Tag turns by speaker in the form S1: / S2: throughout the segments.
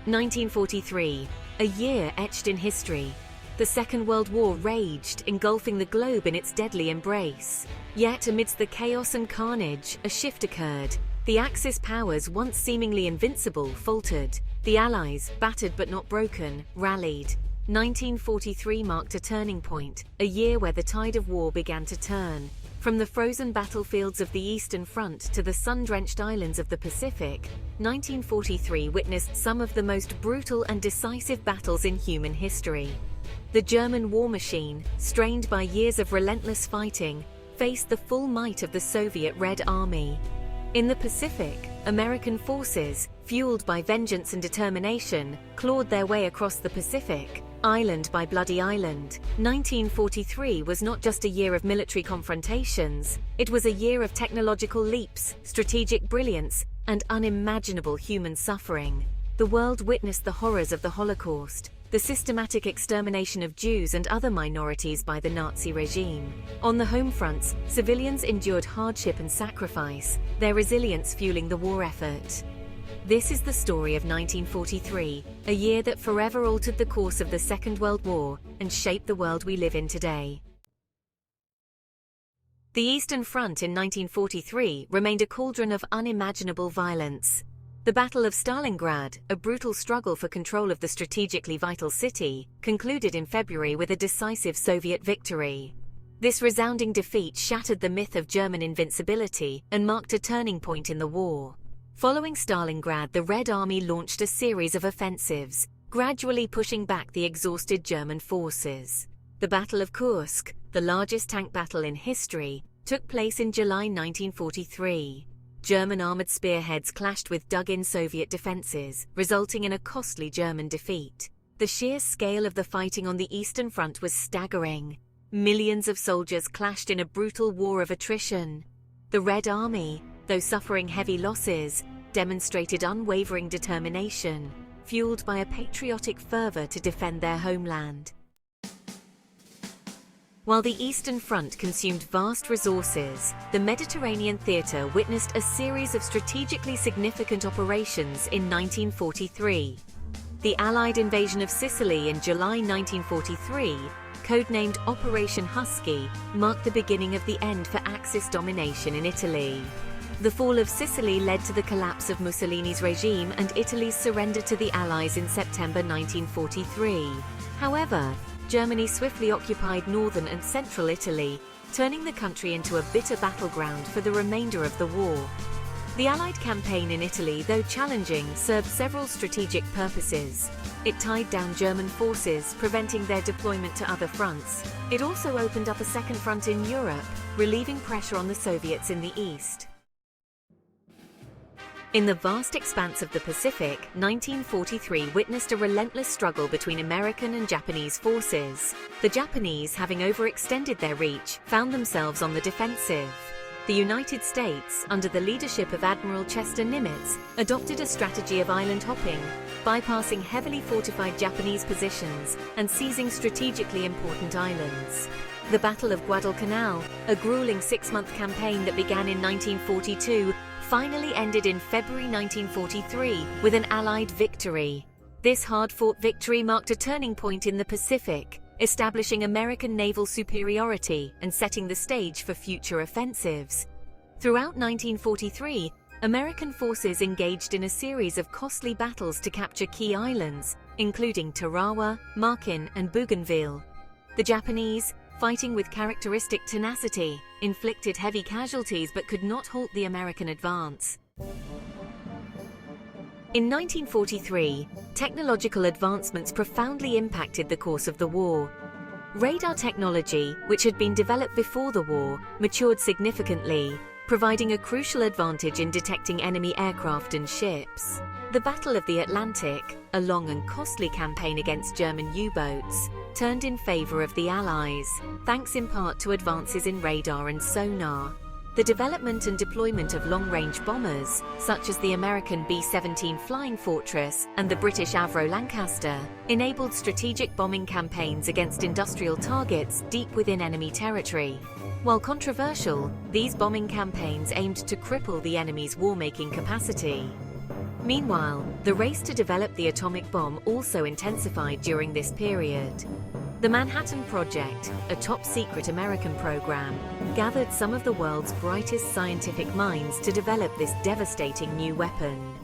S1: 1943, a year etched in history. The Second World War raged, engulfing the globe in its deadly embrace. Yet, amidst the chaos and carnage, a shift occurred. The Axis powers, once seemingly invincible, faltered. The Allies, battered but not broken, rallied. 1943 marked a turning point, a year where the tide of war began to turn. From the frozen battlefields of the Eastern Front to the sun-drenched islands of the Pacific, 1943 witnessed some of the most brutal and decisive battles in human history. The German war machine, strained by years of relentless fighting, faced the full might of the Soviet Red Army. In the Pacific, American forces, fueled by vengeance and determination, clawed their way across the Pacific, island by bloody island. 1943 was not just a year of military confrontations, it was a year of technological leaps, strategic brilliance, and unimaginable human suffering. The world witnessed the horrors of the Holocaust, the systematic extermination of Jews and other minorities by the Nazi regime. On the home fronts, civilians endured hardship and sacrifice, their resilience fueling the war effort. This is the story of 1943, a year that forever altered the course of the Second World War and shaped the world we live in today. The Eastern Front in 1943 remained a cauldron of unimaginable violence. The Battle of Stalingrad, a brutal struggle for control of the strategically vital city, concluded in February with a decisive Soviet victory. This resounding defeat shattered the myth of German invincibility and marked a turning point in the war. Following Stalingrad, the Red Army launched a series of offensives, gradually pushing back the exhausted German forces. The Battle of Kursk, the largest tank battle in history, took place in July 1943. German armored spearheads clashed with dug-in Soviet defenses, resulting in a costly German defeat. The sheer scale of the fighting on the Eastern Front was staggering. Millions of soldiers clashed in a brutal war of attrition. The Red Army, though suffering heavy losses, demonstrated unwavering determination, fueled by a patriotic fervor to defend their homeland. While the Eastern Front consumed vast resources, the Mediterranean theater witnessed a series of strategically significant operations in 1943. The Allied invasion of Sicily in July 1943, codenamed Operation Husky, marked the beginning of the end for Axis domination in Italy. The fall of Sicily led to the collapse of Mussolini's regime and Italy's surrender to the Allies in September 1943. However, Germany swiftly occupied northern and central Italy, turning the country into a bitter battleground for the remainder of the war. The Allied campaign in Italy, though challenging, served several strategic purposes. It tied down German forces, preventing their deployment to other fronts. It also opened up a second front in Europe, relieving pressure on the Soviets in the east. In the vast expanse of the Pacific, 1943 witnessed a relentless struggle between American and Japanese forces. The Japanese, having overextended their reach, found themselves on the defensive. The United States, under the leadership of Admiral Chester Nimitz, adopted a strategy of island hopping, bypassing heavily fortified Japanese positions and seizing strategically important islands. The Battle of Guadalcanal, a grueling six-month campaign that began in 1942, finally ended in February 1943 with an Allied victory. This hard-fought victory marked a turning point in the Pacific, establishing American naval superiority and setting the stage for future offensives. Throughout 1943, American forces engaged in a series of costly battles to capture key islands, including Tarawa, Makin, and Bougainville. The Japanese, fighting with characteristic tenacity, inflicted heavy casualties but could not halt the American advance. In 1943, technological advancements profoundly impacted the course of the war. Radar technology, which had been developed before the war, matured significantly, providing a crucial advantage in detecting enemy aircraft and ships. The Battle of the Atlantic, a long and costly campaign against German U-boats, turned in favor of the Allies, thanks in part to advances in radar and sonar. The development and deployment of long-range bombers, such as the American B-17 Flying Fortress and the British Avro Lancaster, enabled strategic bombing campaigns against industrial targets deep within enemy territory. While controversial, these bombing campaigns aimed to cripple the enemy's war-making capacity. Meanwhile, the race to develop the atomic bomb also intensified during this period. The Manhattan Project, a top-secret American program, gathered some of the world's brightest scientific minds to develop this devastating new weapon.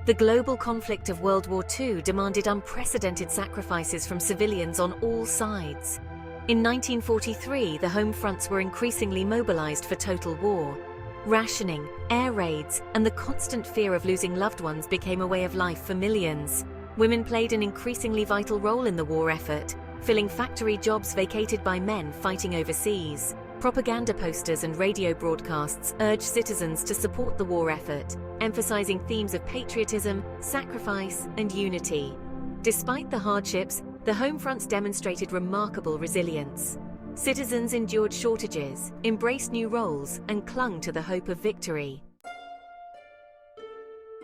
S1: The global conflict of World War II demanded unprecedented sacrifices from civilians on all sides. In 1943, the home fronts were increasingly mobilized for total war. Rationing, air raids, and the constant fear of losing loved ones became a way of life for millions. Women played an increasingly vital role in the war effort, filling factory jobs vacated by men fighting overseas. Propaganda posters and radio broadcasts urged citizens to support the war effort, emphasizing themes of patriotism, sacrifice, and unity. Despite the hardships, the home fronts demonstrated remarkable resilience. Citizens endured shortages, embraced new roles, and clung to the hope of victory.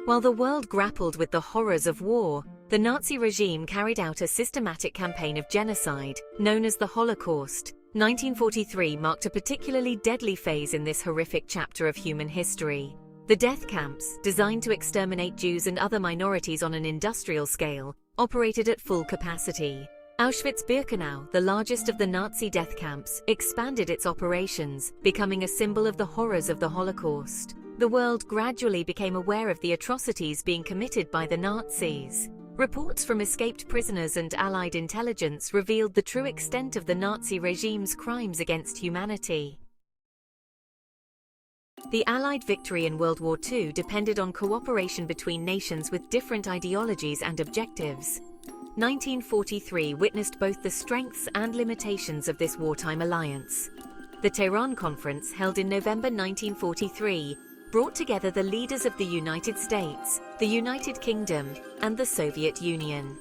S1: While the world grappled with the horrors of war, the Nazi regime carried out a systematic campaign of genocide, known as the Holocaust. 1943 marked a particularly deadly phase in this horrific chapter of human history. The death camps, designed to exterminate Jews and other minorities on an industrial scale, operated at full capacity. Auschwitz-Birkenau, the largest of the Nazi death camps, expanded its operations, becoming a symbol of the horrors of the Holocaust. The world gradually became aware of the atrocities being committed by the Nazis. Reports from escaped prisoners and Allied intelligence revealed the true extent of the Nazi regime's crimes against humanity. The Allied victory in World War II depended on cooperation between nations with different ideologies and objectives. 1943 witnessed both the strengths and limitations of this wartime alliance. The Tehran Conference, held in November 1943, brought together the leaders of the United States, the United Kingdom, and the Soviet Union.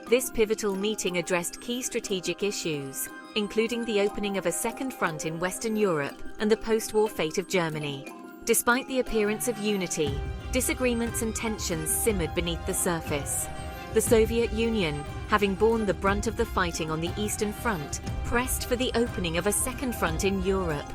S1: This pivotal meeting addressed key strategic issues, including the opening of a second front in Western Europe and the post-war fate of Germany. Despite the appearance of unity, disagreements and tensions simmered beneath the surface. The Soviet Union, having borne the brunt of the fighting on the Eastern Front, pressed for the opening of a second front in Europe.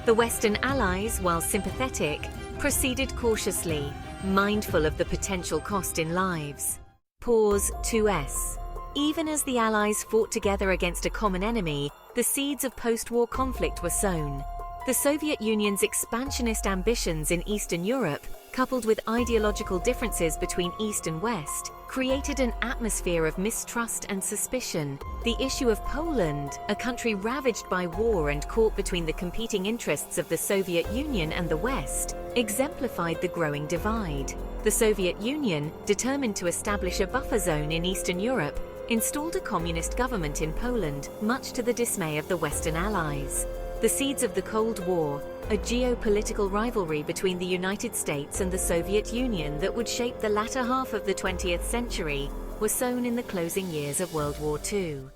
S1: The Western Allies, while sympathetic, proceeded cautiously, mindful of the potential cost in lives. Pause 2S. Even as the Allies fought together against a common enemy, the seeds of post-war conflict were sown. The Soviet Union's expansionist ambitions in Eastern Europe, coupled with ideological differences between East and West, created an atmosphere of mistrust and suspicion. The issue of Poland, a country ravaged by war and caught between the competing interests of the Soviet Union and the West, exemplified the growing divide. The Soviet Union, determined to establish a buffer zone in Eastern Europe, installed a communist government in Poland, much to the dismay of the Western Allies. The seeds of the Cold War, a geopolitical rivalry between the United States and the Soviet Union that would shape the latter half of the 20th century, were sown in the closing years of World War II.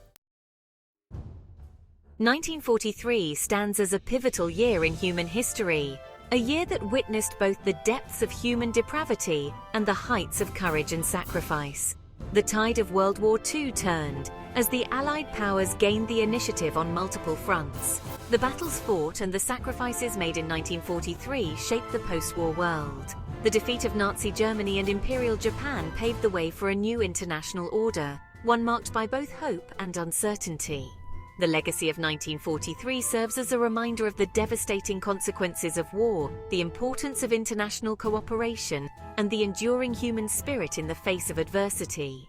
S1: 1943 stands as a pivotal year in human history, a year that witnessed both the depths of human depravity and the heights of courage and sacrifice. The tide of World War II turned, as the Allied powers gained the initiative on multiple fronts. The battles fought and the sacrifices made in 1943 shaped the post-war world. The defeat of Nazi Germany and Imperial Japan paved the way for a new international order, one marked by both hope and uncertainty. The legacy of 1943 serves as a reminder of the devastating consequences of war, the importance of international cooperation, and the enduring human spirit in the face of adversity.